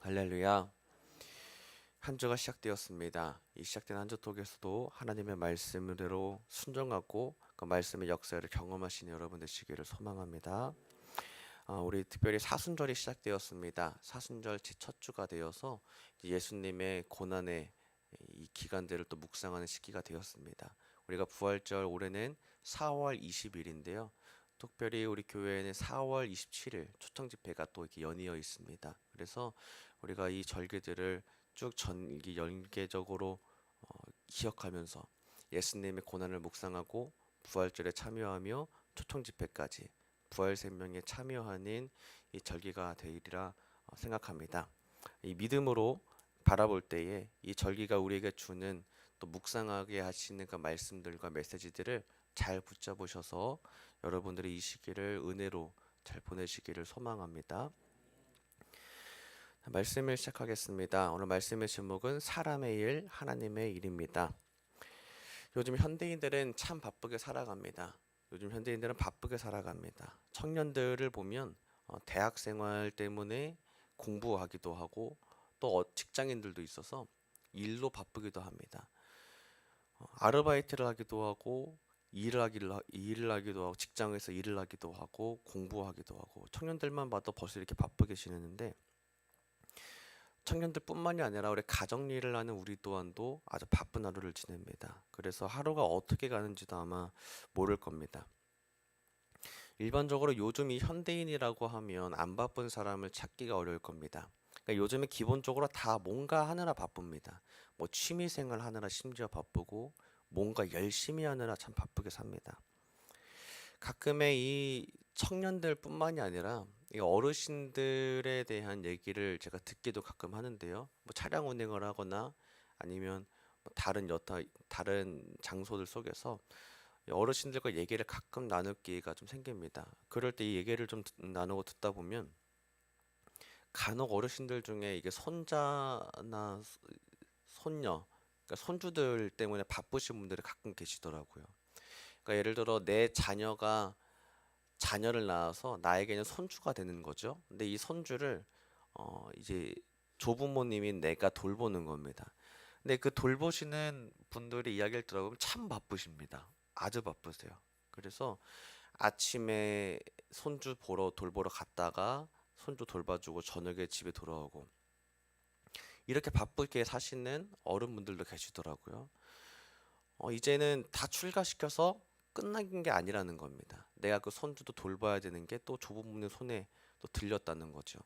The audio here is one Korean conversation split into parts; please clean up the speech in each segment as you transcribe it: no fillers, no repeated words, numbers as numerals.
할렐루야. 한 주가 시작되었습니다. 이 시작된 한 주 속에서도 하나님의 말씀대로 순종하고 그 말씀의 역사를 경험하시는 여러분 되시기를 소망합니다. 우리 특별히 사순절이 시작되었습니다. 사순절 첫 주가 되어서 예수님의 고난의 이 기간들을 또 묵상하는 시기가 되었습니다. 우리가 부활절 올해는 4월 20일인데요. 특별히 우리 교회에는 4월 27일 초청 집회가 또 이렇게 연이어 있습니다. 그래서 우리가 이 절기들을 쭉 전기 연계적으로 기억하면서 예수님의 고난을 묵상하고 부활절에 참여하며 초청 집회까지 부활 생명에 참여하는 이 절기가 되리라 생각합니다. 이 믿음으로 바라볼 때에 이 절기가 우리에게 주는 또 묵상하게 하시는 그 말씀들과 메시지들을 잘 붙잡으셔서 여러분들이 이 시기를 은혜로 잘 보내시기를 소망합니다. 말씀을 시작하겠습니다. 오늘 말씀의 제목은 사람의 일, 하나님의 일입니다. 요즘 현대인들은 참 바쁘게 살아갑니다. 요즘 현대인들은 바쁘게 살아갑니다. 청년들을 보면 대학 생활 때문에 공부하기도 하고 또 직장인들도 있어서 일로 바쁘기도 합니다. 아르바이트를 하기도 하고 일을 하기도 하고 직장에서 일을 하기도 하고 공부하기도 하고 청년들만 봐도 벌써 이렇게 바쁘게 지내는데 청년들뿐만이 아니라 우리 가정 일을 하는 우리 또한도 아주 바쁜 하루를 지냅니다. 그래서 하루가 어떻게 가는지도 아마 모를 겁니다. 일반적으로 요즘 이 현대인이라고 하면 안 바쁜 사람을 찾기가 어려울 겁니다. 그러니까 요즘에 기본적으로 다 뭔가 하느라 바쁩니다. 뭐 취미생활 하느라 심지어 바쁘고 뭔가 열심히 하느라 참 바쁘게 삽니다. 가끔의 이 청년들뿐만이 아니라 이 어르신들에 대한 얘기를 제가 듣기도 가끔 하는데요. 뭐 차량 운행을 하거나 아니면 뭐 다른 장소들 속에서 이 어르신들과 얘기를 가끔 나눌 기회가 좀 생깁니다. 그럴 때 이 얘기를 좀 나누고 듣다 보면 간혹 어르신들 중에 이게 손자나 손녀, 그러니까 손주들 때문에 바쁘신 분들이 가끔 계시더라고요. 그러니까 예를 들어 내 자녀가 자녀를 낳아서 나에게는 손주가 되는 거죠. 근데 이 손주를 이제 조부모님인 내가 돌보는 겁니다. 근데 그 돌보시는 분들의 이야기를 들어보면 참 바쁘십니다. 아주 바쁘세요. 그래서 아침에 손주 돌보러 갔다가 손주 돌봐주고 저녁에 집에 돌아오고 이렇게 바쁘게 사시는 어른분들도 계시더라고요. 이제는 다 출가시켜서 끝난 게 아니라는 겁니다. 내가 그 손주도 돌봐야 되는 게 또 조부모님 손에 또 들렸다는 거죠.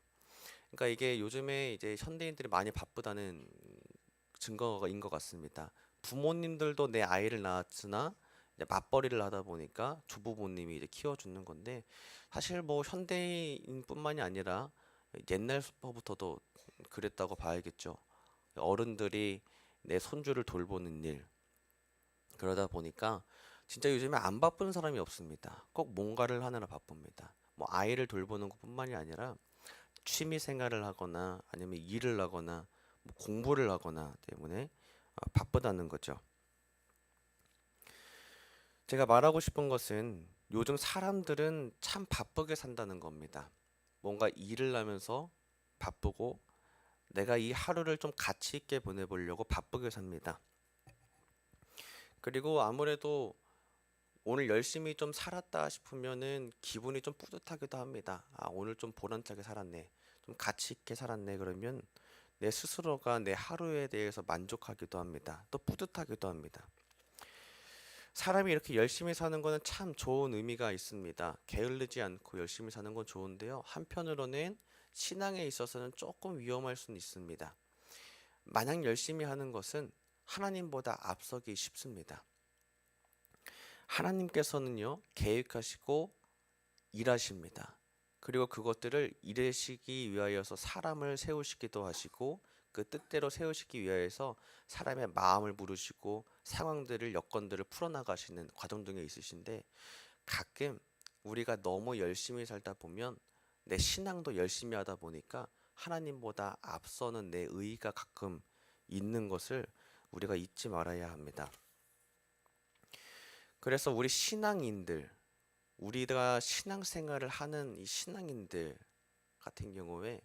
그러니까 이게 요즘에 이제 현대인들이 많이 바쁘다는 증거인 것 같습니다. 부모님들도 내 아이를 낳았으나 이제 맞벌이를 하다 보니까 조부모님이 이제 키워주는 건데 사실 뭐 현대인뿐만이 아니라 옛날부터도 그랬다고 봐야겠죠. 어른들이 내 손주를 돌보는 일, 그러다 보니까 진짜 요즘에 안 바쁜 사람이 없습니다. 꼭 뭔가를 하느라 바쁩니다. 뭐 아이를 돌보는 것뿐만이 아니라 취미 생활을 하거나 아니면 일을 하거나 뭐 공부를 하거나 때문에 바쁘다는 거죠. 제가 말하고 싶은 것은 요즘 사람들은 참 바쁘게 산다는 겁니다. 뭔가 일을 하면서 바쁘고 내가 이 하루를 좀 가치 있게 보내보려고 바쁘게 삽니다. 그리고 아무래도 오늘 열심히 좀 살았다 싶으면은 기분이 좀 뿌듯하기도 합니다. 오늘 좀 보람차게 살았네. 좀 가치 있게 살았네. 그러면 내 스스로가 내 하루에 대해서 만족하기도 합니다. 또 뿌듯하기도 합니다. 사람이 이렇게 열심히 사는 거는 참 좋은 의미가 있습니다. 게을르지 않고 열심히 사는 건 좋은데요. 한편으로는 신앙에 있어서는 조금 위험할 수는 있습니다. 마냥 열심히 하는 것은 하나님보다 앞서기 쉽습니다. 하나님께서는요, 계획하시고 일하십니다. 그리고 그것들을 이루시기 위하여서 사람을 세우시기도 하시고 그 뜻대로 세우시기 위하여서 사람의 마음을 물으시고 상황들을 여건들을 풀어나가시는 과정 중에 있으신데 가끔 우리가 너무 열심히 살다 보면 내 신앙도 열심히 하다 보니까 하나님보다 앞서는 내 의의가 가끔 있는 것을 우리가 잊지 말아야 합니다. 그래서 우리 신앙인들, 우리가 신앙생활을 하는 이 신앙인들 같은 경우에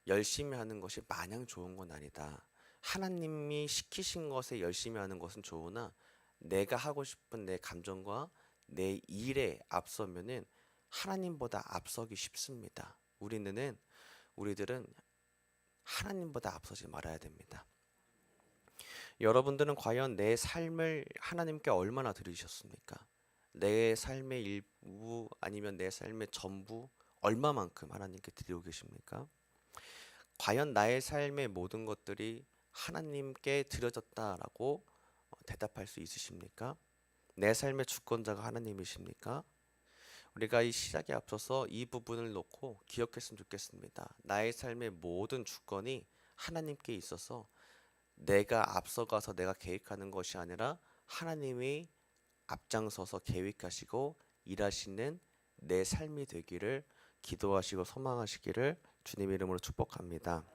열심히 하는 것이 마냥 좋은 건 아니다. 하나님이 시키신 것에 열심히 하는 것은 좋으나 내가 하고 싶은 내 감정과 내 일에 앞서면은 하나님보다 앞서기 쉽습니다. 우리들은 하나님보다 앞서지 말아야 됩니다. 여러분들은 과연 내 삶을 하나님께 얼마나 드리셨습니까? 내 삶의 일부 아니면 내 삶의 전부 얼마만큼 하나님께 드리고 계십니까? 과연 나의 삶의 모든 것들이 하나님께 드려졌다라고 대답할 수 있으십니까? 내 삶의 주권자가 하나님이십니까? 우리가 이 시작에 앞서서 이 부분을 놓고 기억했으면 좋겠습니다. 나의 삶의 모든 주권이 하나님께 있어서 내가 앞서가서 내가 계획하는 것이 아니라 하나님이 앞장서서 계획하시고 일하시는 내 삶이 되기를 기도하시고 소망하시기를 주님 이름으로 축복합니다.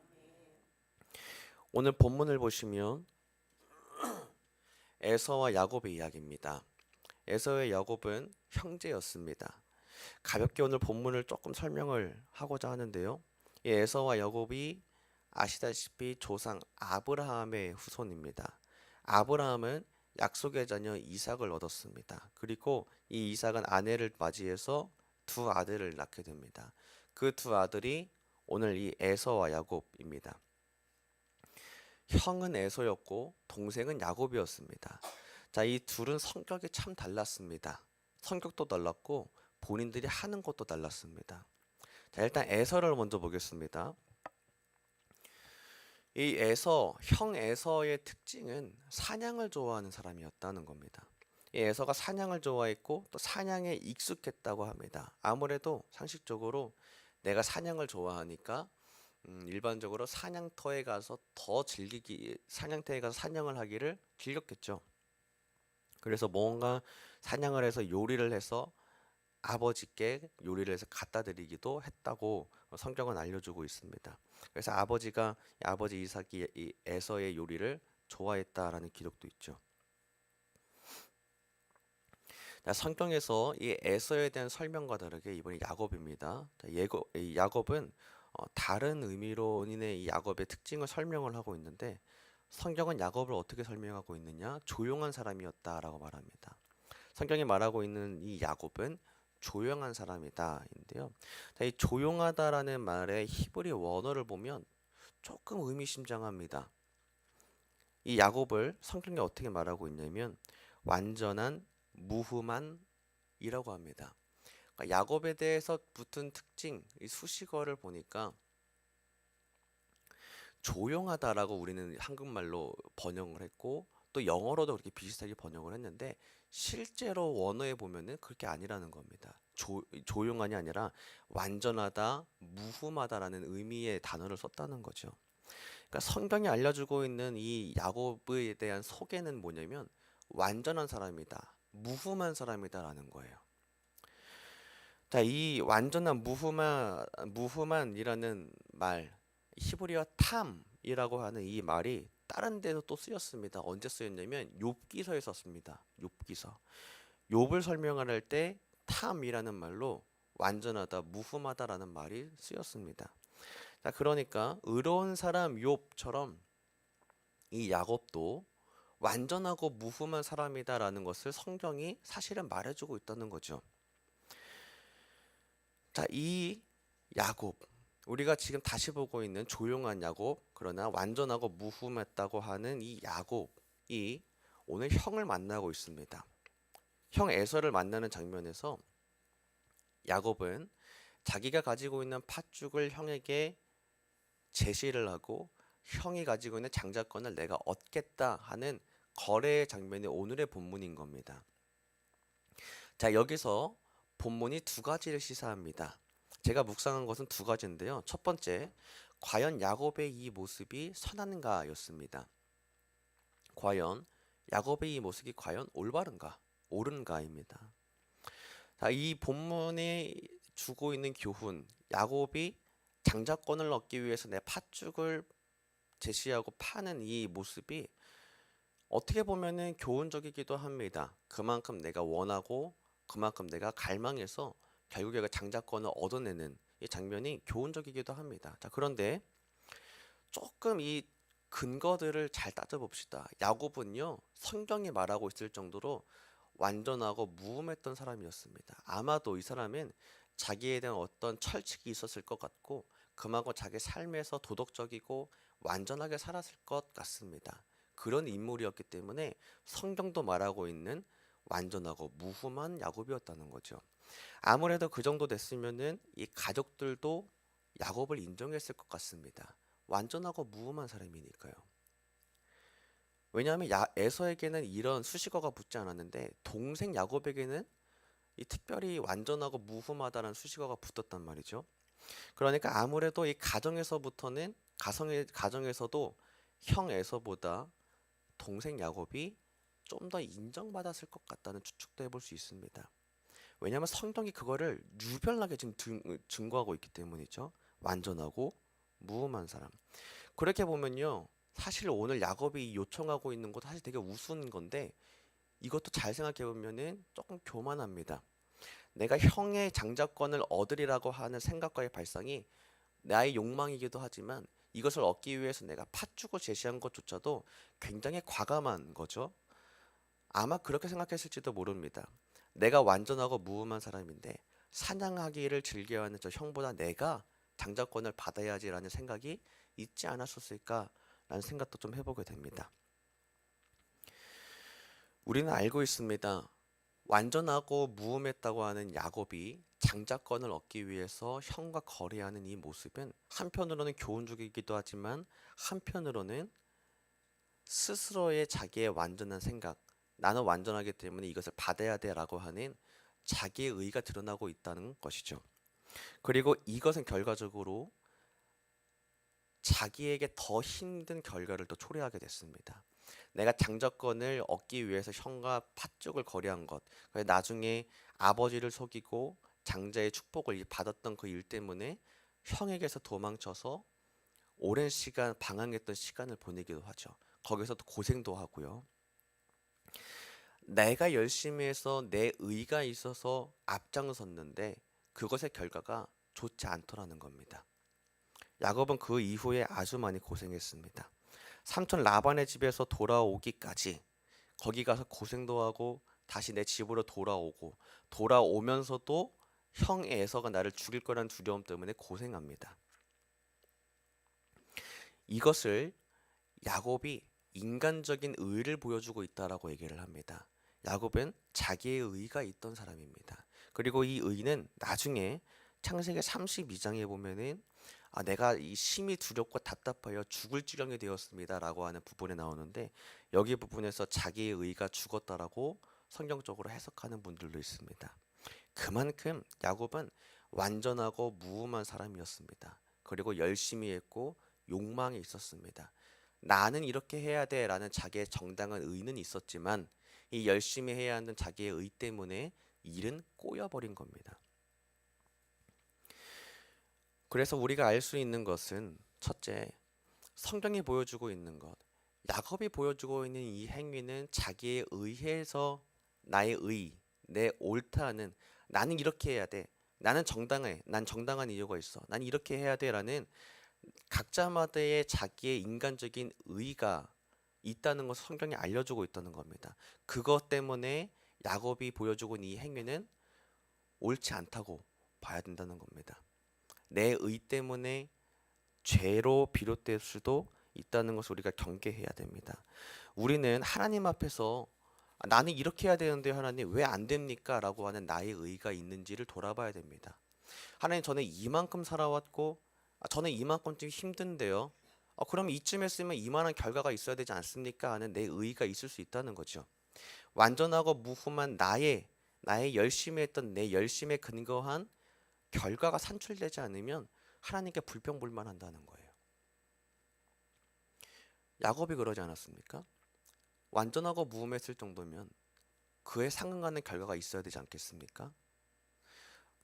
오늘 본문을 보시면 에서와 야곱의 이야기입니다. 에서와 야곱은 형제였습니다. 가볍게 오늘 본문을 조금 설명을 하고자 하는데요. 이 에서와 야곱이 아시다시피 조상 아브라함의 후손입니다. 아브라함은 약속의 자녀 이삭을 얻었습니다. 그리고 이 이삭은 아내를 맞이해서 두 아들을 낳게 됩니다. 그 두 아들이 오늘 이 에서와 야곱입니다. 형은 에서였고 동생은 야곱이었습니다. 자, 이 둘은 성격이 참 달랐습니다. 성격도 달랐고 본인들이 하는 것도 달랐습니다. 자, 일단 에서를 먼저 보겠습니다. 이 형 에서의 특징은 사냥을 좋아하는 사람이었다는 겁니다. 이 에서가 사냥을 좋아했고 또 사냥에 익숙했다고 합니다. 아무래도 상식적으로 내가 사냥을 좋아하니까 일반적으로 사냥터에 가서 사냥터에 가서 사냥을 하기를 즐겼겠죠. 그래서 뭔가 사냥을 해서 요리를 해서 아버지께 요리를 해서 갖다 드리기도 했다고 성경은 알려주고 있습니다. 그래서 아버지 이삭이 이 에서의 요리를 좋아했다라는 기록도 있죠. 자, 성경에서 이 에서에 대한 설명과 다르게 이번에 야곱입니다. 이 야곱은 다른 의미로 이 야곱의 특징을 설명을 하고 있는데 성경은 야곱을 어떻게 설명하고 있느냐? 조용한 사람이었다라고 말합니다. 성경이 말하고 있는 이 야곱은 조용한 사람이다인데요. 이 조용하다라는 말의 히브리 원어를 보면 조금 의미심장합니다. 이 야곱을 성경이 어떻게 말하고 있냐면 완전한 무후만이라고 합니다. 그러니까 야곱에 대해서 붙은 특징, 이 수식어를 보니까 조용하다라고 우리는 한국말로 번역을 했고 또 영어로도 그렇게 비슷하게 번역을 했는데 실제로 원어에 보면은 그렇게 아니라는 겁니다. 조용한이 아니라 완전하다, 무흠하다라는 의미의 단어를 썼다는 거죠. 그러니까 성경이 알려주고 있는 이 야곱에 대한 소개는 뭐냐면 완전한 사람이다, 무흠한 사람이다라는 거예요. 자, 이 완전한 무흠한이라는 말, 히브리어 탐이라고 하는 이 말이 다른 데도 또 쓰였습니다. 언제 쓰였냐면 욥기서에 썼습니다. 욥기서. 욥을 설명할 때 탐이라는 말로 완전하다, 무흠하다라는 말이 쓰였습니다. 자, 그러니까 의로운 사람 욥처럼 이 야곱도 완전하고 무흠한 사람이다라는 것을 성경이 사실은 말해주고 있다는 거죠. 자, 이 야곱, 우리가 지금 다시 보고 있는 조용한 야곱, 그러나 완전하고 무흠했다고 하는 이 야곱이 오늘 형을 만나고 있습니다. 형 에서를 만나는 장면에서 야곱은 자기가 가지고 있는 팥죽을 형에게 제시를 하고 형이 가지고 있는 장자권을 내가 얻겠다 하는 거래의 장면이 오늘의 본문인 겁니다. 자, 여기서 본문이 두 가지를 시사합니다. 제가 묵상한 것은 두 가지인데요. 첫 번째, 과연 야곱의 이 모습이 선한가였습니다. 과연 야곱의 이 모습이 과연 올바른가, 옳은가입니다. 자, 이 본문이 주고 있는 교훈, 야곱이 장자권을 얻기 위해서 내 팥죽을 제시하고 파는 이 모습이 어떻게 보면은 교훈적이기도 합니다. 그만큼 내가 원하고 그만큼 내가 갈망해서 결국에 장자권을 얻어내는 이 장면이 교훈적이기도 합니다. 자, 그런데 조금 이 근거들을 잘 따져봅시다. 야곱은요, 성경이 말하고 있을 정도로 완전하고 무음했던 사람이었습니다. 아마도 이 사람은 자기에 대한 어떤 철칙이 있었을 것 같고, 그만큼 자기 삶에서 도덕적이고 완전하게 살았을 것 같습니다. 그런 인물이었기 때문에 성경도 말하고 있는 완전하고 무흠한 야곱이었다는 거죠. 아무래도 그 정도 됐으면은 이 가족들도 야곱을 인정했을 것 같습니다. 완전하고 무음한 사람이니까요. 왜냐하면 에서에게는 이런 수식어가 붙지 않았는데 동생 야곱에게는 이 특별히 완전하고 무흠하다는 수식어가 붙었단 말이죠. 그러니까 아무래도 이 가정에서부터는 가정에서도 형 에서보다 동생 야곱이 좀 더 인정받았을 것 같다는 추측도 해볼 수 있습니다. 왜냐하면 성경이 그거를 유별나게 지금 증거하고 있기 때문이죠. 완전하고 무음한 사람. 그렇게 보면요. 사실 오늘 야곱이 요청하고 있는 것도 사실 되게 우스운 건데 이것도 잘 생각해 보면은 조금 교만합니다. 내가 형의 장자권을 얻으리라고 하는 생각과의 발상이 나의 욕망이기도 하지만 이것을 얻기 위해서 내가 팥죽을 제시한 것조차도 굉장히 과감한 거죠. 아마 그렇게 생각했을지도 모릅니다. 내가 완전하고 무음한 사람인데 사냥하기를 즐겨하는 저 형보다 내가 장자권을 받아야지라는 생각이 있지 않았었을까라는 생각도 좀 해보게 됩니다. 우리는 알고 있습니다. 완전하고 무음했다고 하는 야곱이 장자권을 얻기 위해서 형과 거래하는 이 모습은 한편으로는 교훈적이기도 하지만 한편으로는 스스로의 자기의 완전한 생각, 나는 완전하기 때문에 이것을 받아야 돼라고 하는 자기의 의의가 드러나고 있다는 것이죠. 그리고 이것은 결과적으로 자기에게 더 힘든 결과를 또 초래하게 됐습니다. 내가 장자권을 얻기 위해서 형과 팥죽을 거래한 것, 나중에 아버지를 속이고 장자의 축복을 받았던 그 일 때문에 형에게서 도망쳐서 오랜 시간 방황했던 시간을 보내기도 하죠. 거기서도 고생도 하고요. 내가 열심히 해서 내 의가 있어서 앞장섰는데 그것의 결과가 좋지 않더라는 겁니다. 야곱은 그 이후에 아주 많이 고생했습니다. 삼촌 라반의 집에서 돌아오기까지 거기 가서 고생도 하고 다시 내 집으로 돌아오고 돌아오면서도 형 에서가 나를 죽일 거란 두려움 때문에 고생합니다. 이것을 야곱이 인간적인 의를 보여주고 있다라고 얘기를 합니다. 야곱은 자기의 의가 있던 사람입니다. 그리고 이 의는 나중에 창세기 32장에 보면은 내가 이 심히 두렵고 답답하여 죽을 지경이 되었습니다라고 하는 부분에 나오는데 여기 부분에서 자기의 의가 죽었다라고 성경적으로 해석하는 분들도 있습니다. 그만큼 야곱은 완전하고 무음한 사람이었습니다. 그리고 열심히 했고 욕망이 있었습니다. 나는 이렇게 해야 돼라는 자기의 정당한 의는 있었지만 이 열심히 해야 하는 자기의 의 때문에 일은 꼬여버린 겁니다. 그래서 우리가 알 수 있는 것은 첫째, 성경이 보여주고 있는 것, 야곱이 보여주고 있는 이 행위는 자기에 의해서 나의 의, 내 옳다는 나는 이렇게 해야 돼. 나는 정당해. 난 정당한 이유가 있어. 난 이렇게 해야 돼라는 각자마다의 자기의 인간적인 의가 있다는 것을 성경이 알려주고 있다는 겁니다. 그것 때문에 야곱이 보여주고 있는 이 행위는 옳지 않다고 봐야 된다는 겁니다. 내 의 때문에 죄로 비롯될 수도 있다는 것을 우리가 경계해야 됩니다. 우리는 하나님 앞에서 나는 이렇게 해야 되는데 하나님 왜 안 됩니까? 라고 하는 나의 의가 있는지를 돌아봐야 됩니다. 하나님 저는 이만큼 살아왔고 저는 이만큼 좀 힘든데요. 그럼 이쯤 했으면 이만한 결과가 있어야 되지 않습니까? 하는 내 의가 있을 수 있다는 거죠. 완전하고 무흠한 나의 열심히 했던 내 열심에 근거한 결과가 산출되지 않으면 하나님께 불평불만한다는 거예요. 야곱이 그러지 않았습니까? 완전하고 무음했을 정도면 그에 상응하는 결과가 있어야 되지 않겠습니까?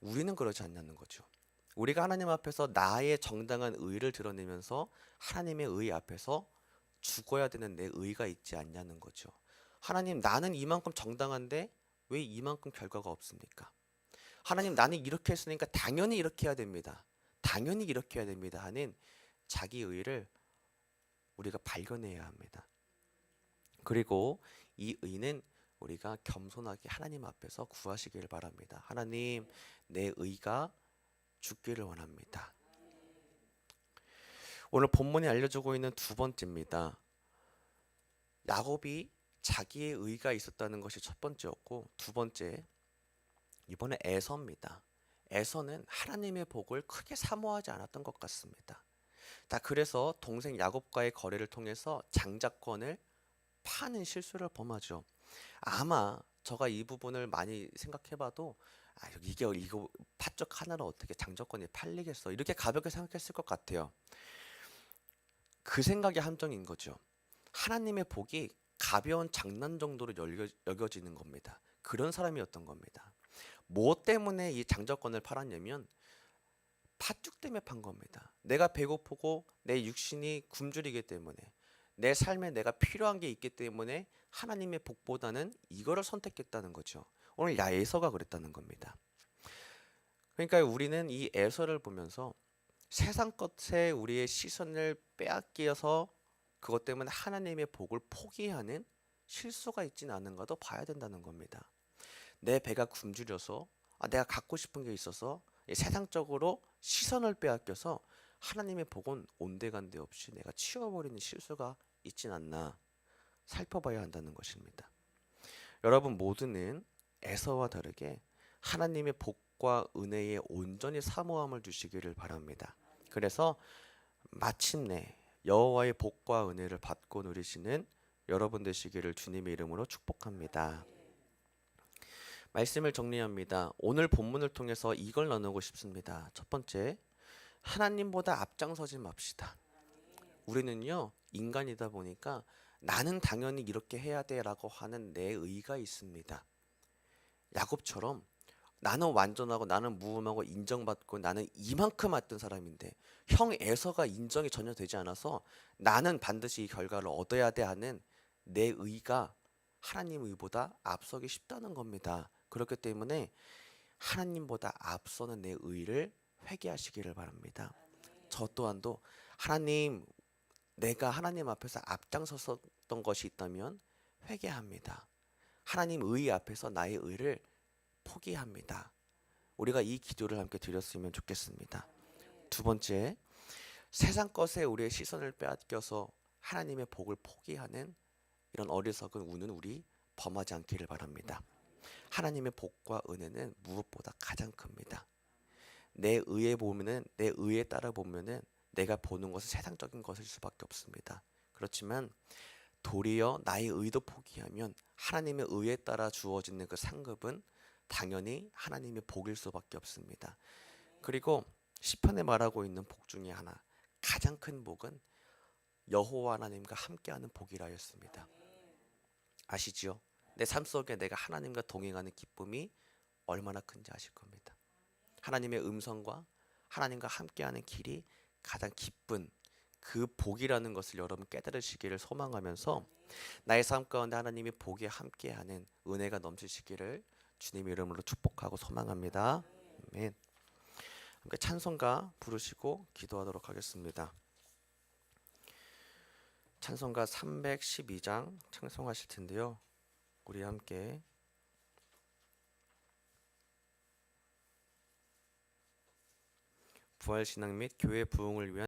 우리는 그러지 않냐는 거죠. 우리가 하나님 앞에서 나의 정당한 의를 드러내면서 하나님의 의 앞에서 죽어야 되는 내 의가 있지 않냐는 거죠. 하나님 나는 이만큼 정당한데 왜 이만큼 결과가 없습니까? 하나님 나는 이렇게 했으니까 당연히 이렇게 해야 됩니다. 당연히 이렇게 해야 됩니다 하는 자기 의를 우리가 발견해야 합니다. 그리고 이 의는 우리가 겸손하게 하나님 앞에서 구하시기를 바랍니다. 하나님, 내 의가 죽기를 원합니다. 오늘 본문이 알려주고 있는 두 번째입니다. 야곱이 자기의 의가 있었다는 것이 첫 번째였고, 두 번째, 이번에 에서입니다. 에서는 하나님의 복을 크게 사모하지 않았던 것 같습니다. 그래서 동생 야곱과의 거래를 통해서 장자권을 파는 실수를 범하죠. 아마 저가 이 부분을 많이 생각해봐도 이거 팥죽 하나로 어떻게 장자권이 팔리겠어, 이렇게 가볍게 생각했을 것 같아요. 그 생각이 함정인 거죠. 하나님의 복이 가벼운 장난 정도로 여겨지는 겁니다. 그런 사람이었던 겁니다. 뭐 때문에 이 장자권을 팔았냐면 팥죽 때문에 판 겁니다. 내가 배고프고 내 육신이 굶주리기 때문에, 내 삶에 내가 필요한 게 있기 때문에 하나님의 복보다는 이거를 선택했다는 거죠. 오늘 에서가 그랬다는 겁니다. 그러니까 우리는 이 에서를 보면서 세상 것에 우리의 시선을 빼앗겨서 그것 때문에 하나님의 복을 포기하는 실수가 있지는 않은가도 봐야 된다는 겁니다. 내 배가 굶주려서 내가 갖고 싶은 게 있어서 세상적으로 시선을 빼앗겨서 하나님의 복은 온데간데 없이 내가 치워버리는 실수가 있진 않나 살펴봐야 한다는 것입니다. 여러분 모두는 에서와 다르게 하나님의 복과 은혜에 온전히 사모함을 주시기를 바랍니다. 그래서 마침내 여호와의 복과 은혜를 받고 누리시는 여러분 되시기를 주님의 이름으로 축복합니다. 말씀을 정리합니다. 오늘 본문을 통해서 이걸 나누고 싶습니다. 첫 번째, 하나님보다 앞장서지 맙시다. 우리는요, 인간이다 보니까 나는 당연히 이렇게 해야 돼라고 하는 내 의가 있습니다. 야곱처럼 나는 완전하고 나는 무음하고 인정받고 나는 이만큼 왔던 사람인데 형 에서가 인정이 전혀 되지 않아서 나는 반드시 이 결과를 얻어야 돼 하는 내 의가 하나님 의보다 앞서기 쉽다는 겁니다. 그렇기 때문에 하나님보다 앞서는 내 의를 회개하시기를 바랍니다. 저 또한도 하나님, 내가 하나님 앞에서 앞장섰던 것이 있다면 회개합니다. 하나님 의 앞에서 나의 의를 포기합니다. 우리가 이 기도를 함께 드렸으면 좋겠습니다. 두 번째, 세상 것에 우리의 시선을 빼앗겨서 하나님의 복을 포기하는 이런 어리석은 운은 우리 범하지 않기를 바랍니다. 하나님의 복과 은혜는 무엇보다 가장 큽니다. 내 의에 따라 보면은 내가 보는 것은 세상적인 것일 수밖에 없습니다. 그렇지만 도리어 나의 의도 포기하면 하나님의 의에 따라 주어지는 그 상급은 당연히 하나님의 복일 수밖에 없습니다. 그리고 시편에 말하고 있는 복 중에 하나, 가장 큰 복은 여호와 하나님과 함께하는 복이라 했습니다. 아시지요? 내 삶 속에 내가 하나님과 동행하는 기쁨이 얼마나 큰지 아실 겁니다. 하나님의 음성과 하나님과 함께하는 길이 가장 기쁜 그 복이라는 것을 여러분 깨달으시기를 소망하면서 나의 삶 가운데 하나님의 복에 함께하는 은혜가 넘치시기를 주님의 이름으로 축복하고 소망합니다. 아멘. 함께 찬송가 부르시고 기도하도록 하겠습니다. 찬송가 312장 찬송하실 텐데요. 우리 함께 부활신앙 및 교회 부흥을 위한